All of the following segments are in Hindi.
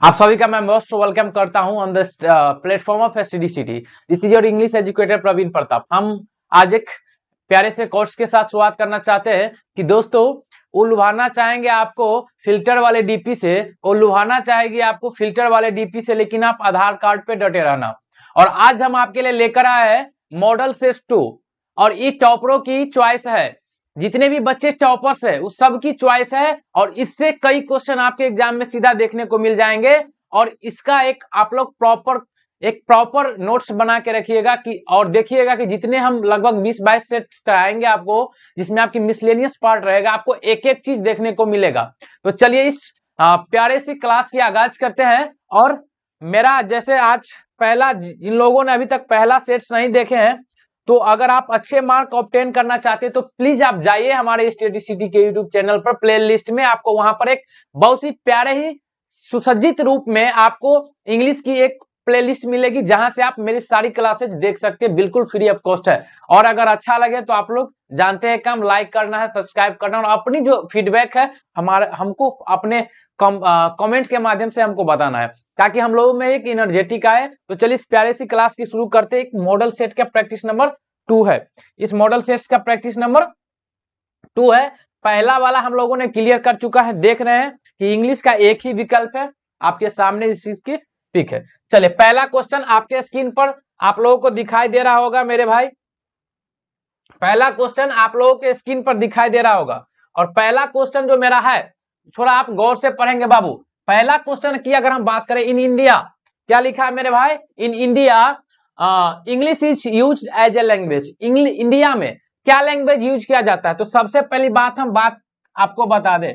आप सभी का मैं मोस्ट वेलकम करता हूं on this platform of STD city. This is your English educator Praveen Pratap. हम आज एक प्यारे से कोर्स के साथ शुरुआत करना चाहते हैं कि दोस्तों उलझाना चाहेंगे आपको फिल्टर वाले डीपी से, उलझाना चाहेगी आपको फिल्टर वाले डीपी से, लेकिन आप आधार कार्ड पे डटे रहना। और आज हम आपके लिए लेकर आए हैं मॉडल सेट 2 और ये टॉपरों की चॉइस है। जितने भी बच्चे टॉपर्स है उस सब की चॉइस है और इससे कई क्वेश्चन आपके एग्जाम में सीधा देखने को मिल जाएंगे। और इसका एक आप लोग प्रॉपर नोट्स बना के रखिएगा कि और देखिएगा कि जितने हम लगभग 20-22 सेट्स कराएंगे आपको, जिसमें आपकी मिसलेनियस पार्ट रहेगा, आपको एक एक चीज देखने को मिलेगा। तो चलिए इस प्यारे सी क्लास की आगाज करते हैं। और मेरा जैसे आज पहला, जिन लोगों ने अभी तक पहला सेट्स नहीं देखे हैं, तो अगर आप अच्छे मार्क ऑब्टेन करना चाहते हैं तो प्लीज आप जाइए हमारे स्टडी सिटी के यूट्यूब चैनल पर। प्लेलिस्ट में आपको वहां पर एक बहुत ही प्यारे ही सुसज्जित रूप में आपको इंग्लिश की एक प्लेलिस्ट मिलेगी, जहां से आप मेरी सारी क्लासेज देख सकते हैं, बिल्कुल फ्री ऑफ कॉस्ट है। और अगर अच्छा लगे तो आप लोग जानते हैं काम लाइक करना है, सब्सक्राइब करना, और अपनी जो फीडबैक है हमको अपने कमेंट्स के माध्यम से हमको बताना है, ताकि हम लोगों में एक एनर्जेटिक आए। तो चलिए इस प्यारे सी क्लास की शुरू करते हैं। एक मॉडल सेट का प्रैक्टिस नंबर 2 है। इस मॉडल सेट्स का प्रैक्टिस नंबर 2 है। पहला वाला हम लोगों ने क्लियर कर चुका है। देख रहे हैं कि इंग्लिश का एक ही विकल्प है, आपके सामने इस चीज की पिक है। चलिए पहला क्वेश्चन आपके स्क्रीन पर आप लोगों को दिखाई दे रहा होगा मेरे भाई। पहला क्वेश्चन आप लोगों के स्क्रीन पर दिखाई दे रहा होगा। और पहला क्वेश्चन जो मेरा है, थोड़ा आप गौर से पढ़ेंगे बाबू। पहला क्वेश्चन की अगर हम बात करें, इन इंडिया क्या लिखा है मेरे भाई? In India English is used as a language. India में क्या लैंग्वेज यूज किया जाता है? तो सबसे पहली बात हम आपको बता दें,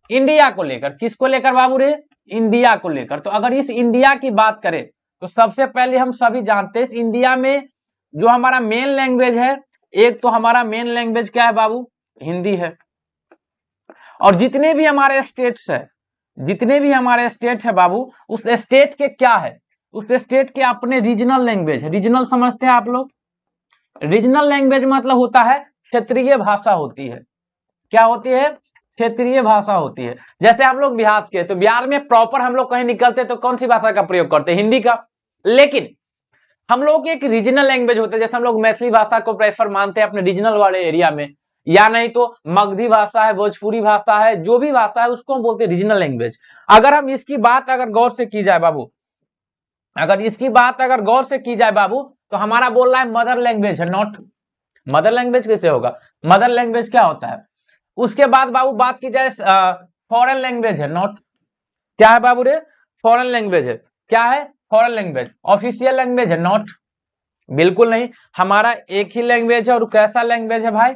इंडिया को लेकर। किसको लेकर बाबू रे? इंडिया को लेकर। तो अगर इस इंडिया की बात करें तो सबसे पहले हम सभी जानते हैं इस इंडिया में जो हमारा मेन लैंग्वेज है, एक तो हमारा मेन लैंग्वेज क्या है बाबू? हिंदी है। और जितने भी हमारे स्टेट्स है, जितने भी हमारे स्टेट है बाबू, उस स्टेट के क्या है? उस स्टेट के अपने रीजनल लैंग्वेज है। रीजनल समझते हैं आप लोग? रीजनल लैंग्वेज मतलब होता है क्षेत्रीय भाषा होती है। क्या होती है? क्षेत्रीय भाषा होती है। जैसे हम लोग बिहार के, तो बिहार में प्रॉपर हम लोग कहीं निकलते तो कौन सी भाषा का प्रयोग करते हैं? हिंदी का। लेकिन हम लोग एक रीजनल लैंग्वेज होते हैं, जैसे हम लोग मैथिली भाषा को प्रेफर मानते हैं अपने रीजनल वाले एरिया में, या नहीं तो मगधी भाषा है, भोजपुरी भाषा है, जो भी भाषा है उसको हम बोलते हैं रीजनल लैंग्वेज। अगर हम इसकी बात अगर गौर से की जाए बाबू, अगर इसकी बात अगर गौर से की जाए बाबू, तो हमारा बोल रहा है मदर लैंग्वेज है, नॉट। मदर लैंग्वेज कैसे होगा? मदर लैंग्वेज क्या होता है? उसके बाद बाबू बात की जाए फॉरेन लैंग्वेज है, नॉट। क्या है बाबू रे? फॉरेन लैंग्वेज है। क्या है? Foreign language. ऑफिशियल लैंग्वेज है, नॉट। बिल्कुल नहीं। हमारा एक ही लैंग्वेज है, और कैसा लैंग्वेज है भाई?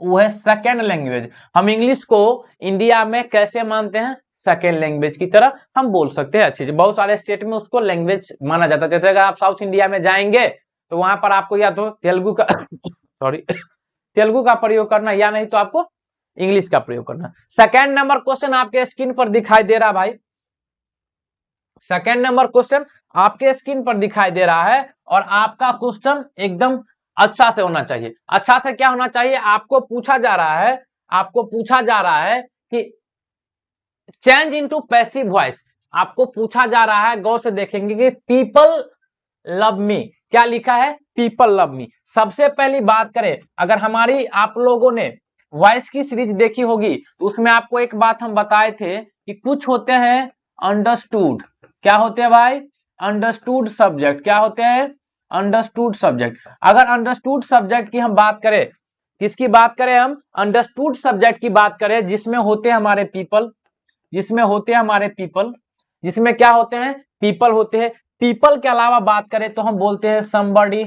वो है सेकेंड लैंग्वेज। हम इंग्लिश को इंडिया में कैसे मानते हैं? सेकेंड लैंग्वेज की तरह हम बोल सकते हैं। अच्छी, बहुत सारे स्टेट में उसको लैंग्वेज माना जाता है। जैसे अगर आप साउथ इंडिया में जाएंगे तो वहां पर आपको या तो तेलुगु का सॉरी तेलुगु का प्रयोग करना, या नहीं तो आपको इंग्लिश का प्रयोग करना। सेकेंड नंबर क्वेश्चन आपके स्क्रीन पर दिखाई दे रहा भाई। सेकेंड नंबर क्वेश्चन आपके स्क्रीन पर दिखाई दे रहा है, और आपका क्वेश्चन एकदम अच्छा से होना चाहिए। अच्छा से क्या होना चाहिए? आपको पूछा जा रहा है, आपको पूछा जा रहा है कि चेंज इनटू पैसिव वॉइस। आपको पूछा जा रहा है, गौर से देखेंगे कि पीपल लव मी। क्या लिखा है? People love me. सबसे पहली बात करें, अगर हमारी आप लोगों ने वॉइस की सीरीज देखी होगी तो उसमें आपको एक बात हम बताए थे कि कुछ होते हैं अंडरस्टूड। क्या होते हैं भाई? Understood subject. क्या होते हैं? Understood subject. अगर अंडरस्टूड सब्जेक्ट की हम बात करें, किसकी बात करें हम? अंडरस्टूड सब्जेक्ट की बात करें, जिसमें होते हैं हमारे पीपल, जिसमें होते हैं हमारे पीपल, जिसमें क्या होते हैं? पीपल होते हैं। पीपल के अलावा बात करें तो हम बोलते हैं somebody,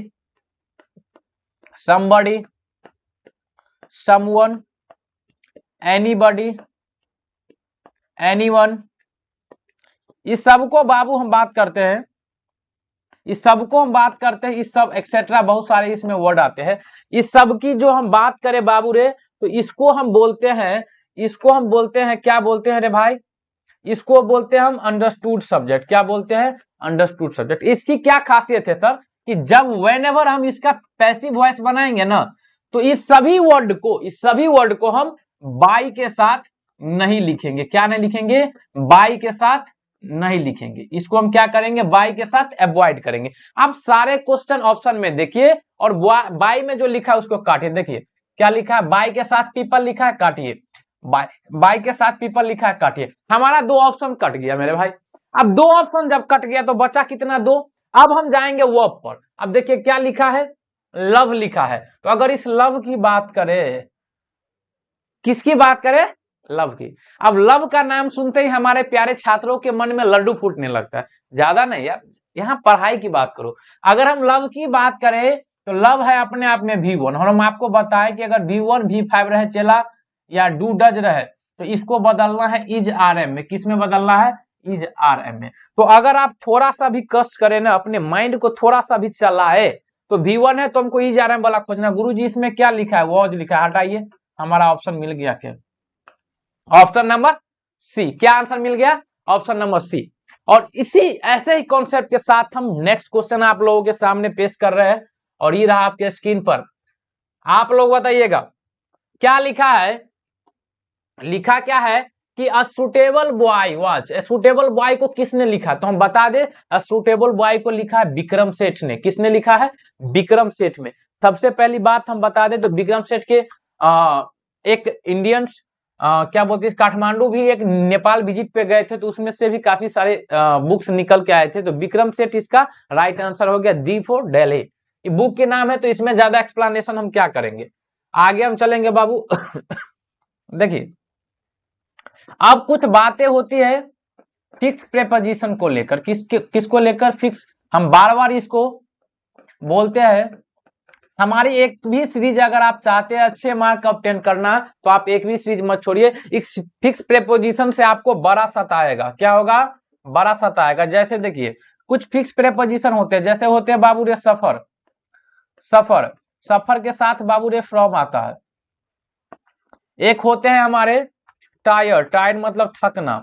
somebody, someone, anybody, anyone। इस सबको बाबू हम बात करते हैं, इस सबको हम बात करते हैं, इस सब एक्सेट्रा बहुत सारे इसमें वर्ड आते हैं। इस सब की जो हम बात करें बाबू रे, तो इसको हम बोलते हैं, इसको हम बोलते हैं, क्या बोलते हैं रे भाई? इसको बोलते हैं हम अंडरस्टूड सब्जेक्ट। क्या बोलते हैं? Understood subject. इसकी क्या खासियत है सर? कि जब व्हेनेवर हम इसका पैसिव वॉइस बनाएंगे ना, तो इस सभी वर्ड को हम बाई के साथ नहीं लिखेंगे। क्या नहीं लिखेंगे? बाई के साथ नहीं लिखेंगे। इसको हम क्या करेंगे? बाई के साथ अवॉइड करेंगे। अब सारे क्वेश्चन ऑप्शन में देखिए और बाई में जो लिखा है उसको काटिए। देखिए क्या लिखा है? बाई के साथ पीपल लिखा है, काटिए। बाई के साथ पीपल लिखा है, काटिए। हमारा दो ऑप्शन कट गया मेरे भाई। अब दो ऑप्शन जब कट गया तो बचा कितना? दो। अब हम जाएंगे वर्ब पर। अब देखिए क्या लिखा है? लव लिखा है। तो अगर इस लव की बात करें, किसकी बात करें? लव की। अब लव का नाम सुनते ही हमारे प्यारे छात्रों के मन में लड्डू फूटने लगता है। ज्यादा नहीं यार, यहाँ पढ़ाई की बात करो। अगर हम लव की बात करें तो लव है अपने आप में V1 और हम आपको बताएं कि अगर V1 V5 रहे चला या डू डज रहे तो इसको बदलना है इज RM में। किस में बदलना है? इज RM में। तो अगर आप थोड़ा सा भी कष्ट करें ना, अपने माइंड को थोड़ा सा भी चलाए, तो V1 है तो हमको इज RM वाला खोजना। गुरुजी इसमें क्या लिखा है? वॉज लिखा है, हटाइए। हमारा ऑप्शन मिल गया क्या? Option number C. क्या आंसर मिल गया? Option number C. और इसी ऐसे ही कॉन्सेप्ट के साथ हम नेक्स्ट क्वेश्चन आप लोगों के सामने पेश कर रहे हैं और ये रहा आपके स्क्रीन पर। आप लोग बताइएगा क्या लिखा है? लिखा क्या है कि a suitable boy watch. Suitable boy को किसने लिखा? तो हम बता दें, अ सुटेबल बॉय को लिखा है विक्रम सेठ ने। किसने लिखा है? विक्रम सेठ में। सबसे पहली बात हम बता दें तो विक्रम सेठ के एक इंडियंस क्या बोलते हैं, काठमांडू भी एक नेपाल विजिट पे गए थे तो उसमें से भी काफी सारे बुक्स निकल के आए थे। तो विक्रम सेठ इसका राइट आंसर हो गया। दी फॉर दिल्ली, ये बुक के नाम है तो इसमें ज्यादा एक्सप्लेनेशन हम क्या करेंगे, आगे हम चलेंगे बाबू। देखिए अब कुछ बातें होती है फिक्स प्रेपोजिशन को लेकर। किसको लेकर? फिक्स। हम बार बार इसको बोलते हैं। हमारी एक भी सीरीज अगर आप चाहते हैं अच्छे मार्क ऑब्टेन करना तो आप एक भी सीरीज मत छोड़िए। इस फिक्स प्रेपोजिशन से आपको बड़ा सताएगा। क्या होगा? बड़ा सताएगा। जैसे देखिए कुछ फिक्स प्रेपोजिशन होते हैं, जैसे होते हैं बाबू रे सफर। सफर, सफर के साथ बाबू रे फ्रॉम आता है। एक होते हैं हमारे टायर्ड। टायर्ड मतलब थकना।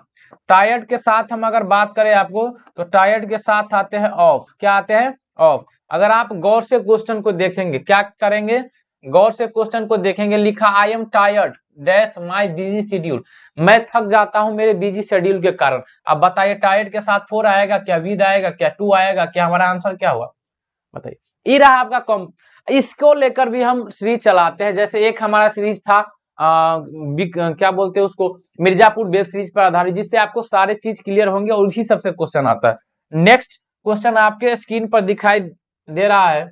टायर्ड के साथ हम अगर बात करें आपको तो टायर्ड के साथ आते हैं ऑफ। क्या आते हैं? ऑफ। अगर आप गौर से क्वेश्चन को देखेंगे, क्या करेंगे? गौर से क्वेश्चन को देखेंगे, लिखा I am tired dash my busy schedule. मैं थक जाता हूं मेरे बिजी शेड्यूल के कारण। अब बताइए टायर्ड के साथ फोर आएगा क्या? विद आएगा क्या? टू आएगा क्या? हमारा आंसर क्या हुआ बताइए? ये रहा आपका कॉम। इसको लेकर भी हम सीरीज चलाते हैं। जैसे एक हमारा सीरीज था क्या बोलते हैं उसको, मिर्जापुर वेब सीरीज पर आधारित, जिससे आपको सारे चीज क्लियर होंगे और उसी सबसे क्वेश्चन आता है। नेक्स्ट क्वेश्चन आपके स्क्रीन पर दिखाई दे रहा है।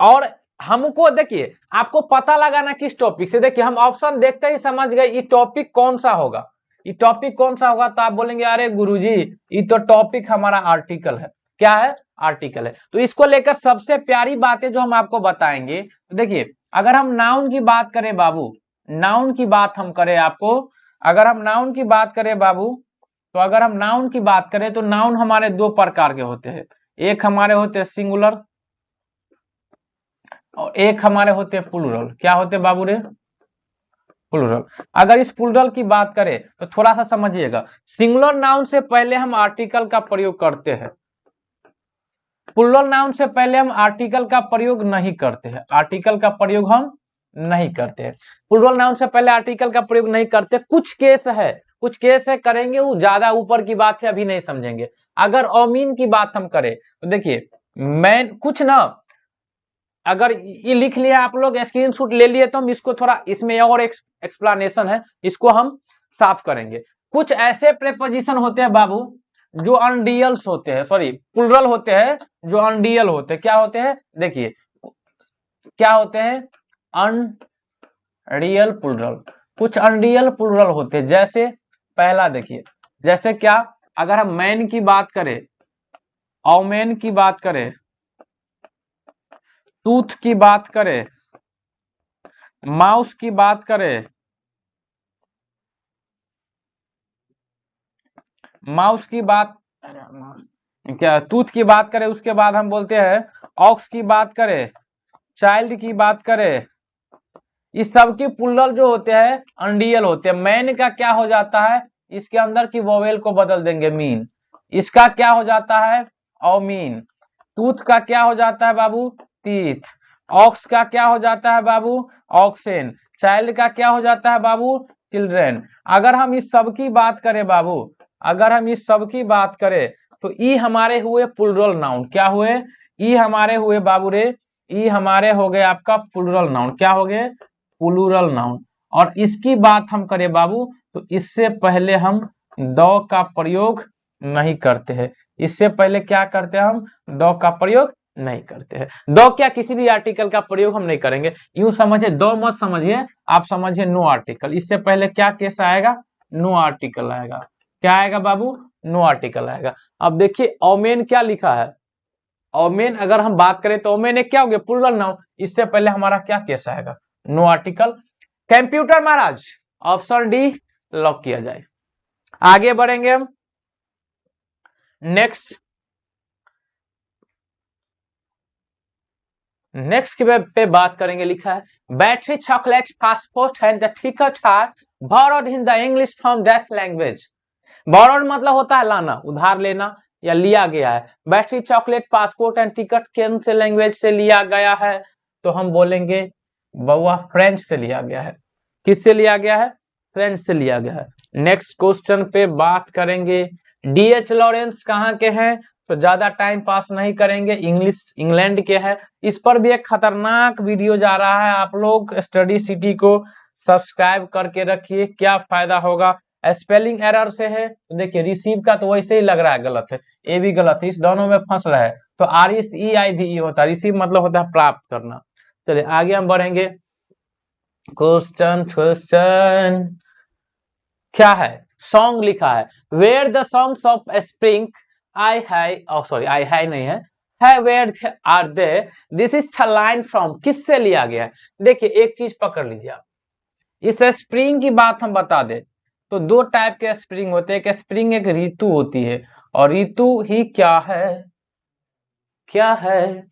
और हमको देखिए आपको पता लगाना किस टॉपिक से। देखिए हम ऑप्शन देखते ही समझ गए ये टॉपिक कौन सा होगा। ये टॉपिक कौन सा होगा? तो आप बोलेंगे अरे गुरुजी ये तो टॉपिक हमारा आर्टिकल है। क्या है? आर्टिकल है। तो इसको लेकर सबसे प्यारी बातें जो हम आपको बताएंगे, तो देखिए अगर हम नाउन की बात करें बाबू, नाउन की बात हम करें आपको, अगर हम नाउन की बात करें बाबू, तो अगर हम नाउन की बात करें तो नाउन हमारे दो प्रकार के होते हैं। एक हमारे होते हैं सिंगुलर और एक हमारे होते हैं प्लूरल। क्या होते हैं बाबू रे? प्लूरल। अगर इस प्लूरल की बात करें तो थोड़ा सा समझिएगा। सिंगुलर नाउन से पहले हम आर्टिकल का प्रयोग करते हैं, प्लूरल नाउन से पहले हम आर्टिकल का प्रयोग नहीं करते हैं। आर्टिकल का प्रयोग हम नहीं करते हैं। प्लूरल नाउन से पहले आर्टिकल का प्रयोग नहीं करते। कुछ केस है, कुछ केस है करेंगे, वो ज्यादा ऊपर की बात है, अभी नहीं समझेंगे। अगर अमीन की बात हम करें तो देखिए मैं कुछ ना, अगर ये लिख लिया आप लोग स्क्रीनशॉट ले लिए तो हम इसको थोड़ा, इसमें और एक्सप्लेनेशन है, इसको हम साफ करेंगे। कुछ ऐसे प्रेपोजिशन होते हैं बाबू जो अनडियल्स होते हैं, सॉरी प्लूरल होते हैं जो अनडियल होते हैं। क्या होते हैं? देखिए क्या होते हैं? अनडियल प्लूरल। कुछ अनडियल प्लूरल होते हैं। जैसे पहला देखिए, जैसे क्या, अगर हम मैन की बात करें, औमेन की बात करें, टूथ की बात करें, माउस की बात करें, माउस की बात, क्या टूथ की बात करें, उसके बाद हम बोलते हैं ऑक्स की बात करें, चाइल्ड की बात करें, इस सब की प्लूरल जो होते हैं अनडियल होते हैं। मैन का क्या हो जाता है? इसके अंदर की वोवेल को बदल देंगे मीन। इसका क्या हो जाता है? औमीन। टूथ का क्या हो जाता है बाबू? टीथ। ऑक्स का क्या हो जाता है बाबू? ऑक्सेन। चाइल्ड का क्या हो जाता है बाबू? चिल्ड्रेन। अगर हम इस सब की बात करें बाबू, अगर हम इस सब की बात करें तो ई हमारे हुए प्लूरल नाउन। क्या हुए? ई हमारे हुए बाबू रे, ई हमारे हो गए आपका प्लूरल नाउन। क्या हो गए? Plural noun. और इसकी बात हम करें बाबू तो इससे पहले हम द का प्रयोग नहीं करते हैं। इससे पहले क्या करते हैं? हम द का प्रयोग नहीं करते हैं। दो क्या किसी भी आर्टिकल का प्रयोग हम नहीं करेंगे। यूं समझिए, दो मत समझिए, आप समझिए नो आर्टिकल। इससे पहले क्या केस आएगा? नो आर्टिकल आएगा। क्या आएगा बाबू? नो आर्टिकल आएगा। अब देखिए ओमेन क्या लिखा है। ओमेन अगर हम बात करें तो ओमेन एक क्या हो गया? Plural noun. इससे पहले हमारा क्या केस आएगा? No article. कंप्यूटर महाराज ऑप्शन डी लॉक किया जाए। आगे बढ़ेंगे हम नेक्स्ट पे बात करेंगे। लिखा है battery chocolate passport and the ticket are borrowed in the English from dash language। borrowed मतलब होता है लाना, उधार लेना या लिया गया है। Battery chocolate passport and ticket कौन से लैंग्वेज से लिया गया है? तो हम बोलेंगे बउआ फ्रेंच से लिया गया है। किससे लिया गया है? फ्रेंच से लिया गया है। नेक्स्ट क्वेश्चन पे बात करेंगे। डीएच लॉरेंस कहाँ के हैं? तो ज्यादा टाइम पास नहीं करेंगे, इंग्लैंड के हैं। इस पर भी एक खतरनाक वीडियो जा रहा है, आप लोग स्टडी सिटी को सब्सक्राइब करके रखिए, क्या फायदा होगा। स्पेलिंग एरर से है तो देखिए रिसीव का तो वैसे ही लग रहा है गलत है, ये भी गलत है, इस दोनों में फंस रहा है। तो RECIVE होता है, रिसीव मतलब होता है प्राप्त करना। चलिए आगे हम बढ़ेंगे। क्वेश्चन क्या है? सॉन्ग लिखा है where the songs of spring ay है नहीं है where are they. This is the line from, किससे लिया गया है? देखिए एक चीज पकड़ लीजिए आप, इस स्प्रिंग की बात हम बता दें तो दो टाइप के स्प्रिंग होते हैं। एक स्प्रिंग एक ऋतु होती है, और ऋतु ही क्या है? क्या है?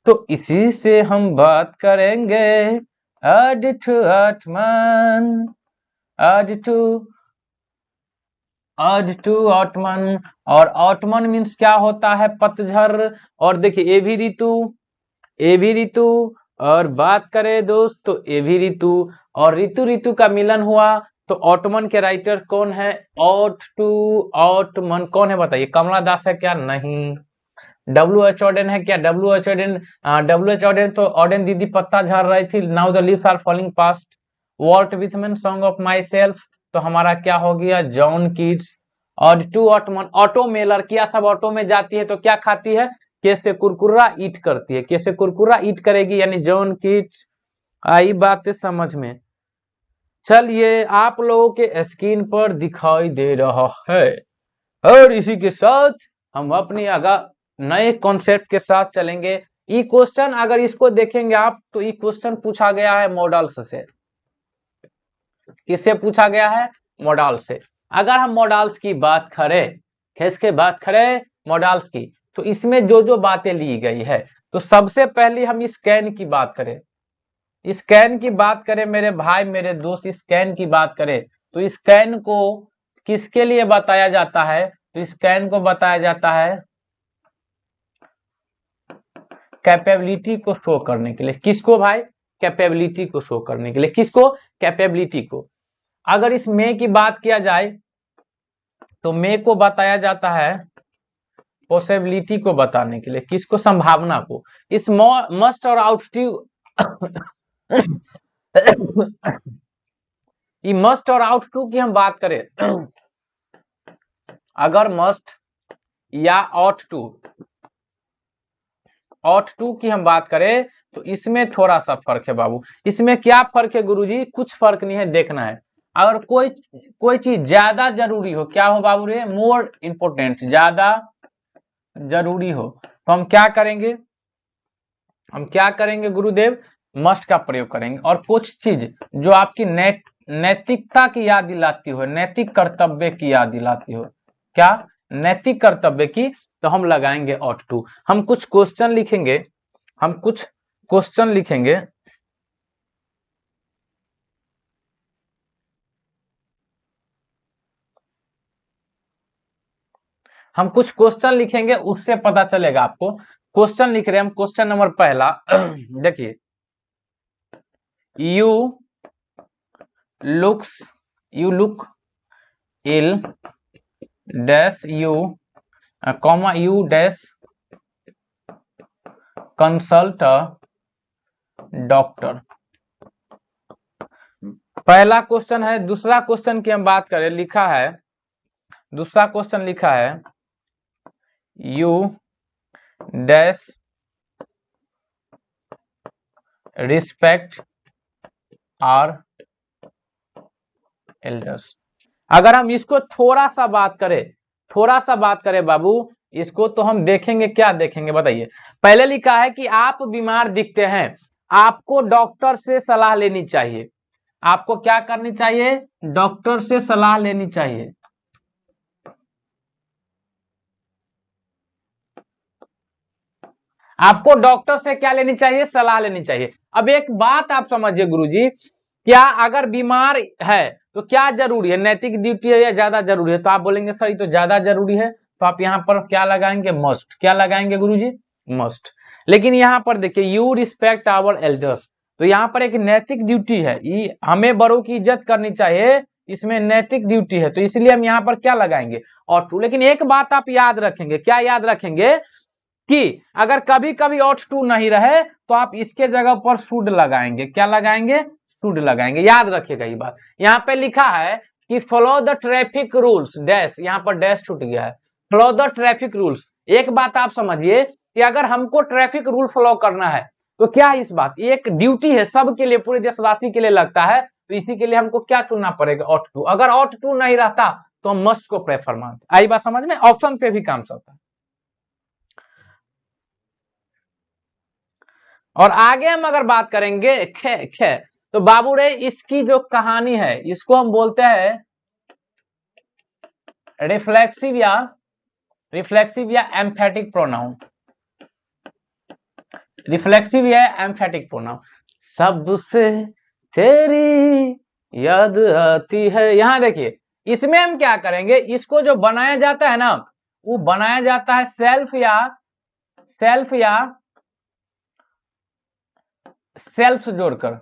तो इसी से हम बात करेंगे। आठमन ऑटमन। और ऑटमन मीन्स क्या होता है? पतझड़। और देखिए ए भी ऋतु। और बात करें दोस्त तो ए भी ऋतु और ऋतु ऋतु का मिलन हुआ तो ऑटमन के राइटर कौन है? ऑटमन कौन है बताइए? कमला दास है क्या? नहीं। WH ऑडेन है क्या? WH ऑडेन तो ऑडेन दीदी पत्ता झड़ रही थी, now the leaves are falling fast. Walt Whitman song of my self तो हमारा क्या हो गया? John Keats. और टू ऑटमन ऑटो मेलर, क्या सब ऑटो में जाती है तो क्या खाती है? कैसे कुरकुरा ईट करती है, कैसे कुरकुरा ईट करेगी, यानी जॉन कीट्स। आई बातें समझ में? चलिए आप लोगों के स्क्रीन पर दिखाई दे रहा है, और इसी के साथ हम अपनी आगा नए कॉन्सेप्ट के साथ चलेंगे। ये क्वेश्चन अगर इसको देखेंगे आप तो ये क्वेश्चन पूछा गया है मॉडल्स से। किससे पूछा गया है? मॉडल से। अगर हम मॉडल्स की बात करें, किसके बात करें? मॉडल्स की, तो इसमें जो जो बातें ली गई है तो सबसे पहले हम स्कैन की बात करें। स्कैन की बात करें मेरे भाई मेरे दोस्त, स्कैन की बात करें तो स्कैन को किसके लिए बताया जाता है? तो स्कैन को बताया जाता है कैपेबिलिटी को शो करने के लिए। किसको भाई? कैपेबिलिटी को शो करने के लिए। किसको? कैपेबिलिटी को। अगर इस मे की बात किया जाए तो मे को बताया जाता है पॉसिबिलिटी को बताने के लिए। किसको? संभावना को। इस मस्ट और आउटटिव ये मस्ट और आउट टू की हम बात करें अगर मस्ट या ऑट टू की हम बात करें तो इसमें थोड़ा सा फर्क है बाबू। इसमें क्या फर्क है गुरुजी? कुछ फर्क नहीं है, देखना है। अगर कोई चीज ज्यादा जरूरी हो, क्या हो बाबू रे? मोर इंपोर्टेंट, ज्यादा जरूरी हो तो हम क्या करेंगे? हम क्या करेंगे गुरुदेव? मस्ट का प्रयोग करेंगे। और कुछ चीज जो आपकी नैतिकता की याद दिलाती हो, नैतिक कर्तव्य की याद दिलाती हो, क्या? नैतिक कर्तव्य की, तो हम लगाएंगे ऑट टू। हम कुछ क्वेश्चन लिखेंगे, हम कुछ क्वेश्चन लिखेंगे। हम कुछ क्वेश्चन लिखेंगे, उससे पता चलेगा आपको। क्वेश्चन लिख रहे हैं हम। क्वेश्चन नंबर पहला देखिए, you you look ill dash you comma you dash consult a doctor. पहला क्वेश्चन है। दूसरा क्वेश्चन की हम बात करें, लिखा है, दूसरा क्वेश्चन लिखा है you dash respect are elders. अगर हम इसको थोड़ा सा बात करें बाबू, इसको तो हम देखेंगे, क्या देखेंगे बताइए। पहले लिखा है कि आप बीमार दिखते हैं, आपको डॉक्टर से सलाह लेनी चाहिए। आपको क्या करनी चाहिए? डॉक्टर से सलाह लेनी चाहिए। आपको डॉक्टर से क्या लेनी चाहिए? सलाह लेनी चाहिए। अब एक बात आप समझिए गुरुजी, क्या अगर बीमार है तो क्या जरूरी है? नैतिक ड्यूटी है या ज्यादा जरूरी है? तो आप बोलेंगे सर ये तो ज्यादा जरूरी है, तो आप यहाँ पर क्या लगाएंगे? मस्ट। क्या लगाएंगे गुरुजी? मस्ट। लेकिन यहाँ पर देखिए यू रिस्पेक्ट आवर एल्डर्स, तो यहाँ पर एक नैतिक ड्यूटी है, हमें बड़ों की इज्जत करनी चाहिए, इसमें नैतिक ड्यूटी है, तो इसलिए हम यहाँ पर क्या लगाएंगे? और टू। लेकिन एक बात आप याद रखेंगे, क्या याद रखेंगे? कि अगर कभी कभी ऑट टू नहीं रहे तो आप इसके जगह पर शुड लगाएंगे। क्या लगाएंगे? शुड लगाएंगे। याद रखिएगा ये बात। यहाँ पे लिखा है कि follow the traffic rules dash, यहाँ पर डैश छूट गया है, फॉलो द ट्रैफिक रूल्स। एक बात आप समझिए कि अगर हमको ट्रैफिक रूल फॉलो करना है तो क्या है इस बात, एक ड्यूटी है सबके लिए, पूरे देशवासी के लिए लगता है, तो इसी के लिए हमको क्या चुनना पड़ेगा? Ought to. अगर ऑट टू नहीं रहता तो हम मस्ट को प्रेफर मानते। आई बात समझ में? ऑप्शन पे भी काम चलता है। और आगे हम अगर बात करेंगे खे खे, तो बाबू रे इसकी जो कहानी है इसको हम बोलते हैं रिफ्लेक्सिव या एम्फेटिक प्रोनाउन। रिफ्लेक्सिव या एम्फेटिक प्रोनाउन। सबसे तेरी याद आती है। यहां देखिए इसमें हम क्या करेंगे, इसको जो बनाया जाता है ना, वो बनाया जाता है सेल्फ या सेल्फ जोड़कर।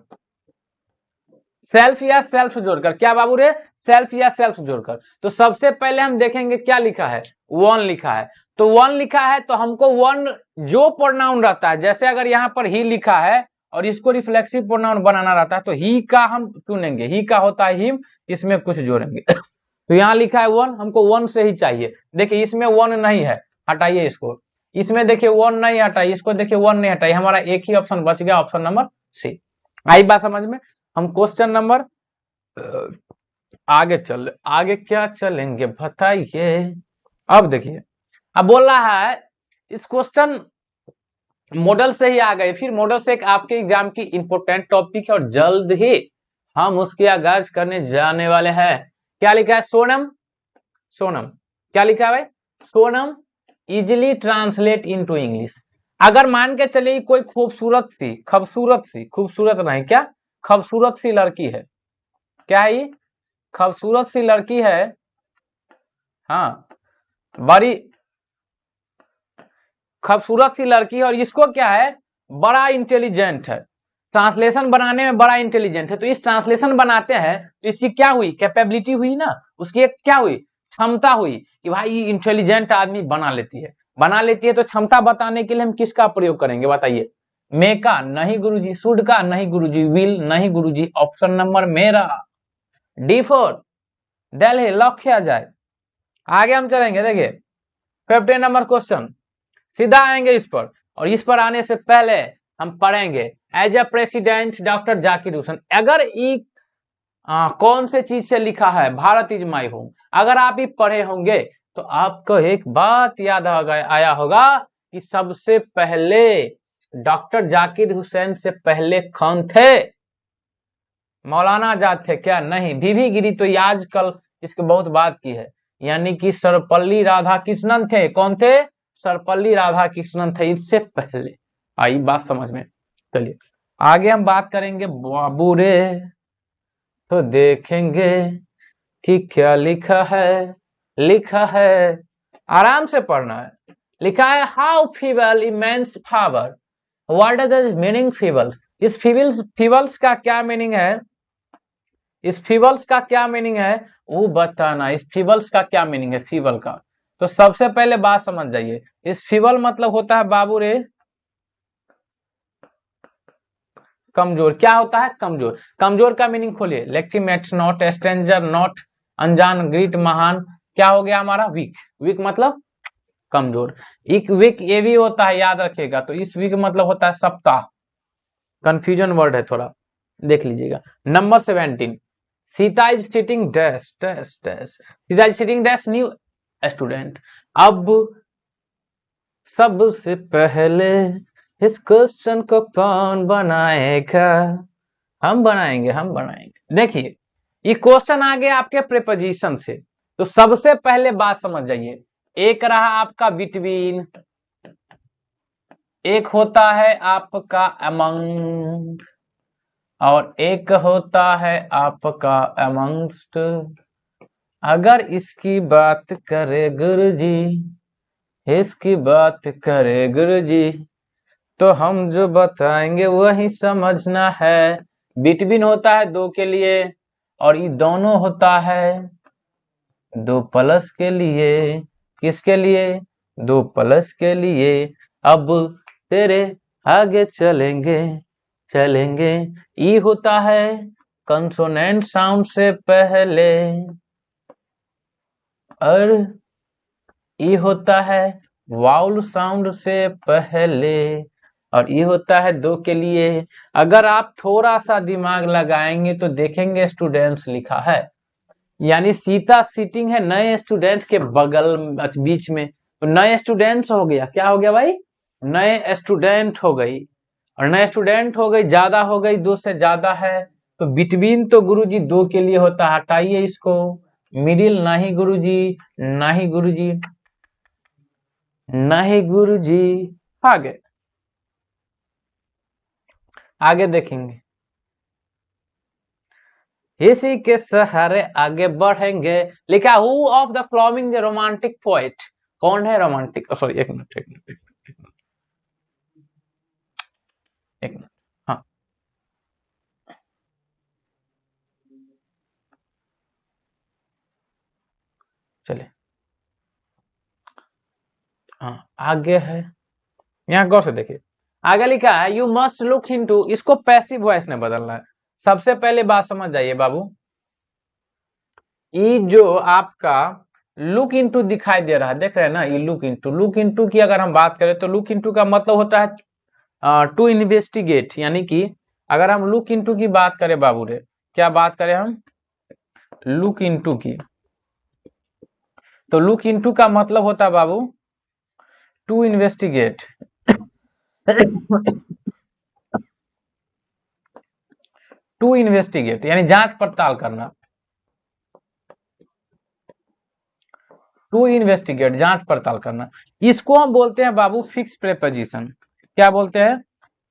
सेल्फ जोड़कर। क्या बाबू रे? सेल्फ या सेल्फ जोड़कर। तो सबसे पहले हम देखेंगे क्या लिखा है, वन लिखा है। तो वन लिखा है तो हमको वन जो प्रोनाउन रहता है, जैसे अगर यहाँ पर ही लिखा है और इसको रिफ्लेक्सिव प्रोनाउन बनाना रहता है तो ही का हम चुनेंगे, ही का होता है हिम, इसमें कुछ जोड़ेंगे। तो यहाँ लिखा है वन, हमको वन से ही चाहिए। देखिए इसमें वन नहीं है, हटाइए इसको। इसमें देखिए वन नहीं हटाइए, इसको देखिए वन नहीं हटाइए, हमारा एक ही ऑप्शन बच गया, ऑप्शन नंबर सी। आई बात समझ में? हम क्वेश्चन नंबर आगे क्या चलेंगे बताइए। अब देखिए, अब बोल रहा है इस क्वेश्चन मॉडल से ही आ गए, फिर मॉडल से एक आपके एग्जाम की इंपोर्टेंट टॉपिक है और जल्द ही हम उसके आगाज करने जाने वाले हैं। क्या लिखा है? सोनम। क्या लिखा है भाई? Sonam easily translate into English. अगर मान के चलिए कोई खूबसूरत नहीं, क्या खूबसूरत सी लड़की है, क्या है ये? खूबसूरत सी लड़की है, हाँ बड़ी खूबसूरत सी लड़की है, और इसको क्या है, बड़ा इंटेलिजेंट है, ट्रांसलेशन बनाने में बड़ा इंटेलिजेंट है। तो इस ट्रांसलेशन बनाते हैं तो इसकी क्या हुई? कैपेबिलिटी हुई ना, उसकी एक क्या हुई? क्षमता हुई कि भाई ये इंटेलिजेंट आदमी बना लेती है। तो क्षमता बताने के लिए हम किसका प्रयोग करेंगे बताइए? मे का नहीं गुरुजी, शुड का नहीं गुरुजी, विल नहीं गुरुजी, ऑप्शन नंबर मेरा डी फोर दिल्ली लॉक किया जाए। आगे हम चलेंगे, देखिए 15 नंबर क्वेश्चन सीधा आएंगे इस पर, और इस पर आने से पहले हम पढ़ेंगे as a president doctor Zakir Hussain. अगर ये कौन से चीज से लिखा है, भारत इज माई होम, अगर आप ही पढ़े होंगे तो आपको एक बात याद आया होगा कि सबसे पहले डॉक्टर जाकिर हुसैन से पहले कौन थे? मौलाना आजाद थे क्या? नहीं, बीबी गिरी तो आजकल इसकी बहुत बात की है, यानी कि सर्वपल्ली राधाकृष्णन थे। कौन थे? सर्वपल्ली राधाकृष्णन थे, इससे पहले। आई बात समझ में? चलिए आगे हम बात करेंगे बाबू रे, तो देखेंगे कि क्या लिखा है, आराम से पढ़ना है। लिखा है how feeble immense power, what is the meaning feebles. इस फीबल्स का क्या मीनिंग है? इस फीबल्स का क्या मीनिंग है वो बताना। इस फीबल्स का क्या मीनिंग है फीबल का? तो सबसे पहले बात समझ जाइए, इस फीबल मतलब होता है बाबू रे कमजोर। क्या होता है? कमजोर। कमजोर का मीनिंग खोलिए, लेक्टिमेट नॉट, स्ट्रेंजर नॉट, अनजान, ग्रीट, महान। क्या हो गया हमारा? वीक। वीक मतलब कमजोर। एक वीक ये भी होता है, याद रखिएगा। तो इस वीक मतलब होता है सप्ताह। कंफ्यूजन वर्ड है थोड़ा, देख लीजिएगा। Number 17, Sita is sitting dash dash dash. Sita is sitting dash new student. अब सबसे पहले इस क्वेश्चन को कौन बनाएगा? हम बनाएंगे, हम बनाएंगे। देखिए ये क्वेश्चन आ गया आपके प्रीपोजिशन से, तो सबसे पहले बात समझ जाइए। एक रहा आपका बिटवीन, एक होता है आपका अमंग, और एक होता है आपका अमंगस्ट। अगर इसकी बात करे गुरुजी, इसकी बात करे गुरुजी, तो हम जो बताएंगे वही समझना है। बिटवीन होता है दो के लिए, और ये दोनों होता है दो प्लस के लिए। किसके लिए? दो प्लस के लिए। अब तेरे आगे चलेंगे चलेंगे। ई होता है कंसोनेंट साउंड से पहले, और ई होता है वाउल साउंड से पहले, और ये होता है दो के लिए। अगर आप थोड़ा सा दिमाग लगाएंगे तो देखेंगे स्टूडेंट्स लिखा है, यानी सीता सीटिंग है नए स्टूडेंट्स के बगल बीच में। तो नए स्टूडेंट्स हो गया, क्या हो गया भाई? नए स्टूडेंट हो गई, और नए स्टूडेंट हो गई, ज्यादा हो गई, दो से ज्यादा है। तो बिटवीन तो गुरुजी दो के लिए होता है, हटाइए इसको। मिडिल नहीं गुरुजी, नहीं गुरुजी, नहीं गुरुजी। आगे आगे देखेंगे, इसी के सहारे आगे बढ़ेंगे। लिखा who of the flaming romantic poet. कौन है रोमांटिक? सॉरी, एक मिनट एक मिनट एक मिनट। हाँ चलिए, हाँ आगे है, यहाँ गौर से देखिए। आगे लिखा है यू मस्ट लुक इनटू, इसको पैसिव वॉइस में बदलना है। सबसे पहले बात समझ जाइए बाबू, ये जो आपका लुक इनटू दिखाई दे रहा है, देख रहे हैं ना, ये लुक इनटू। लुक इनटू की अगर हम बात करें तो लुक इनटू का मतलब होता है टू इन्वेस्टिगेट। यानी कि अगर हम लुक इनटू की बात करें बाबू रे, क्या बात करें हम? लुक इनटू की, तो लुक इनटू का मतलब होता है बाबू टू इन्वेस्टिगेट। टू इन्वेस्टिगेट यानी जांच पड़ताल करना। टू इन्वेस्टिगेट जांच पड़ताल करना, इसको हम बोलते हैं बाबू फिक्स प्रेपोजिशन। क्या बोलते हैं?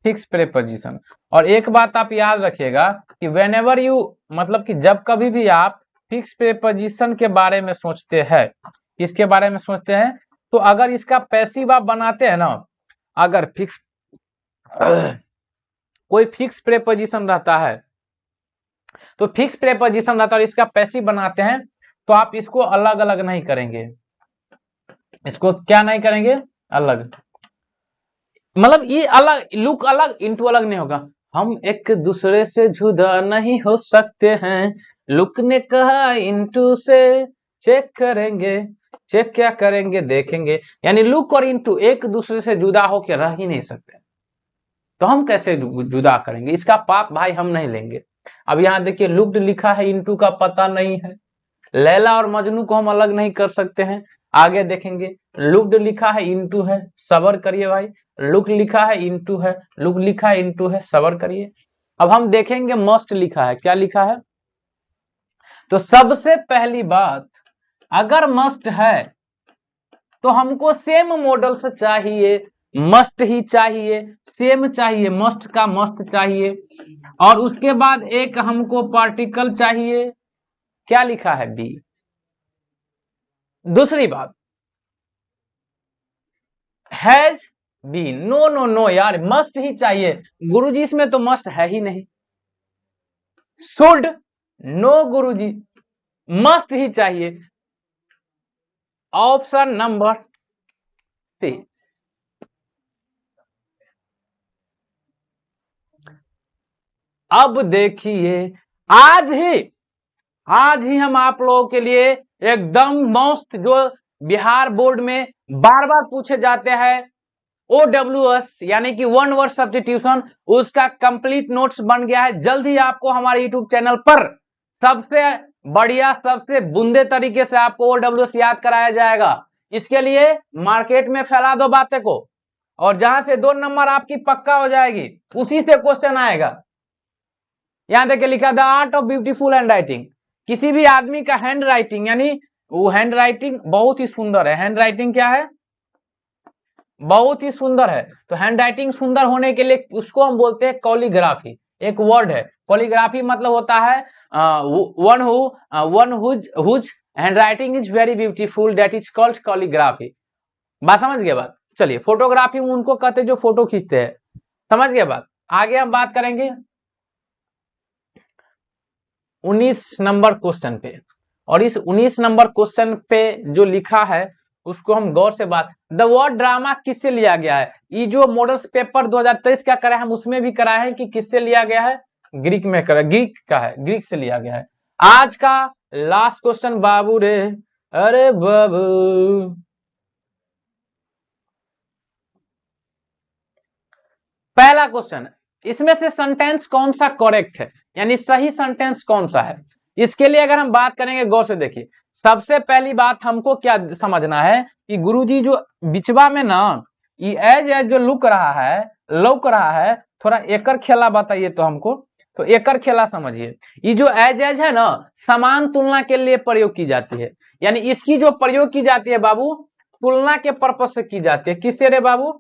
Fix preposition. और एक बात आप याद रखिएगा कि व्हेनेवर यू, मतलब कि जब कभी भी आप फिक्स प्रेपोजिशन के बारे में सोचते हैं, किसके बारे में सोचते हैं, तो अगर इसका पैसिव आप बनाते हैं ना, अगर फिक्स कोई फिक्स प्रेपोजिशन रहता है, तो फिक्स प्रेपोजिशन रहता है और इसका पैसिव बनाते हैं, तो आप इसको अलग अलग नहीं करेंगे। इसको क्या नहीं करेंगे? अलग, मतलब ये अलग, लुक अलग, इनटू अलग नहीं होगा। हम एक दूसरे से जुदा नहीं हो सकते हैं, लुक ने कहा इनटू से चेक करेंगे। चेक क्या करेंगे? देखेंगे। यानी लुक और इनटू एक दूसरे से जुदा होकर रह ही नहीं सकते, तो हम कैसे जुदा करेंगे? इसका पाप भाई हम नहीं लेंगे। अब यहाँ देखिए लुक्ड लिखा है, इनटू का पता नहीं है। लैला और मजनू को हम अलग नहीं कर सकते हैं। आगे देखेंगे, लुक्ड लिखा है, इनटू है, सबर करिए भाई। लुक लिखा है, इनटू है, लुक लिखा है, इनटू है, सबर करिए। अब हम देखेंगे मस्ट लिखा है, क्या लिखा है? तो सबसे पहली बात, अगर मस्ट है तो हमको सेम मॉडल से चाहिए, मस्ट ही चाहिए, सेम चाहिए, मस्ट का मस्ट चाहिए। और उसके बाद एक हमको पार्टिकल चाहिए, क्या लिखा है? बी। दूसरी बात, has B. No no no यार, मस्ट ही चाहिए। गुरुजी इसमें तो मस्ट है ही नहीं। शुड, नो गुरुजी, मस्ट ही चाहिए। Option number C. अब देखिए, आज ही हम आप लोगों के लिए एकदम मस्त, जो बिहार बोर्ड में बार बार पूछे जाते हैं, OWS यानी कि वन वर्ड सब्स्टिट्यूशन, उसका कंप्लीट नोट्स बन गया है। जल्द ही आपको हमारे यूट्यूब चैनल पर सबसे बढ़िया, सबसे बुंदे तरीके से आपको OWS याद कराया जाएगा। इसके लिए मार्केट में फैला दो बातें को, और जहां से 2 नंबर आपकी पक्का हो जाएगी, उसी से क्वेश्चन आएगा। यहां देखिए लिखा, the art of beautiful hand writing. किसी भी आदमी का हैंड राइटिंग, यानी वो हैंड राइटिंग बहुत ही सुंदर है। हैंड राइटिंग क्या है? बहुत ही सुंदर है। तो हैंड राइटिंग सुंदर होने के लिए उसको हम बोलते हैं कॉलीग्राफी। एक वर्ड है कॉलीग्राफी, मतलब होता है one whose handwriting is very beautiful, that is called calligraphy. बात समझ गए बात? चलिए, फोटोग्राफी उनको कहते हैं जो फोटो खींचते हैं। समझ गए बात? आगे हम बात करेंगे 19 नंबर क्वेश्चन पे, और इस 19 नंबर क्वेश्चन पे जो लिखा है उसको हम गौर से बात। द वर्ड ड्रामा किससे लिया गया है? ये जो मॉडल्स पेपर 2023 का कराए हम उसमें भी कराए हैं कि किससे लिया गया है? ग्रीक में करा, ग्रीक का है, ग्रीक से लिया गया है। आज का लास्ट क्वेश्चन बाबू रे, अरे बाबू, पहला क्वेश्चन, इसमें से सेंटेंस कौन सा करेक्ट है, यानी सही सेंटेंस कौन सा है? इसके लिए अगर हम बात करेंगे, गौर से देखिए, सबसे पहली बात हमको क्या समझना है कि गुरुजी जो बिचवा में ना ये एज जो लुक रहा है, थोड़ा एकर खेला बताइए तो हमको। तो एकर खेला समझिए, ये जो एज है ना, समान तुलना के लिए प्रयोग की जाती है। यानी इसकी जो प्रयोग की जाती है बाबू, तुलना के पर्पज से की जाती है। किससे रे बाबू?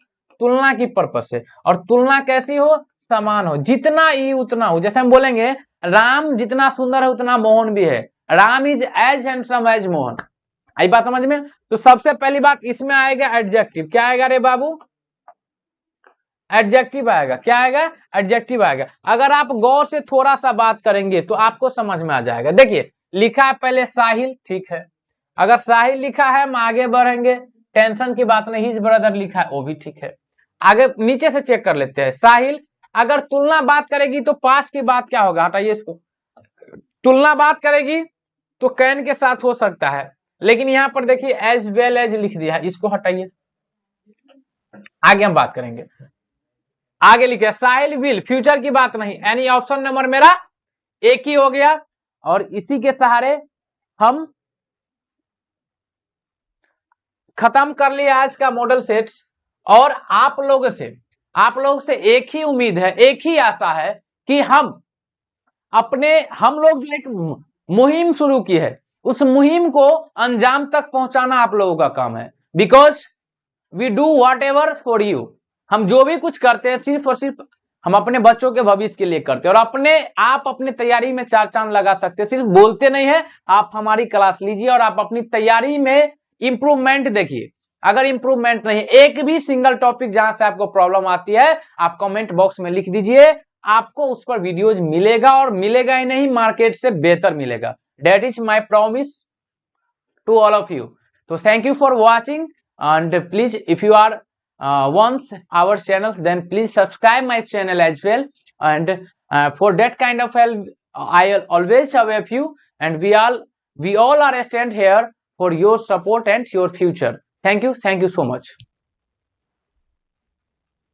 तुलना की पर्पज से। और तुलना कैसी हो? समान हो, जितना ई उतना हो। जैसे हम बोलेंगे राम जितना सुंदर है उतना मोहन भी है, Ram is as handsome as Mohan. आई बात समझ में? तो सबसे पहली बात इसमें आएगा एडजेक्टिव। क्या आएगा रे बाबू? एडजेक्टिव आएगा। क्या आएगा? एडजेक्टिव आएगा। अगर आप गौर से थोड़ा सा बात करेंगे तो आपको समझ में आ जाएगा। देखिए लिखा है पहले साहिल, ठीक है। अगर साहिल लिखा है हम आगे बढ़ेंगे, टेंशन की बात नहीं, हिज ब्रदर लिखा है वो भी ठीक है। आगे नीचे से चेक कर लेते हैं। साहिल अगर तुलना बात करेगी तो पास्ट की बात क्या होगा? हटाइए इसको। तुलना बात करेगी तो कैन के साथ हो सकता है, लेकिन यहां पर देखिए एज वेल एज लिख दिया है, इसको हटाइए। आगे हम बात करेंगे। आगे लिखे साहिल विल, फ्यूचर की बात नहीं, यानी ऑप्शन नंबर मेरा एक ही हो गया। और इसी के सहारे हम खत्म कर लिए आज का मॉडल सेट्स। और आप लोगों से एक ही उम्मीद है, एक ही आशा है कि हम लोग जो एक मुहिम शुरू की है, उस मुहिम को अंजाम तक पहुंचाना आप लोगों का काम है। Because we do whatever for you. हम जो भी कुछ करते हैं सिर्फ और सिर्फ हम अपने बच्चों के भविष्य के लिए करते हैं। और आप अपने तैयारी में 4 चांद लगा सकते हैं, सिर्फ बोलते नहीं है। आप हमारी क्लास लीजिए और आप अपनी तैयारी में इंप्रूवमेंट देखिए। अगर इंप्रूवमेंट नहीं, एक भी सिंगल टॉपिक जहां से आपको प्रॉब्लम आती है, आप कमेंट बॉक्स में लिख दीजिए, आपको उस पर वीडियोज मिलेगा, और मिलेगा ही नहीं, मार्केट से बेहतर मिलेगा। That is my promise to all of you. So thank you for watching, and please if you are once our channel, then please subscribe my channel as well. And for that kind of help I always await you, and we all are stand here for your support and your future. Thank you so much.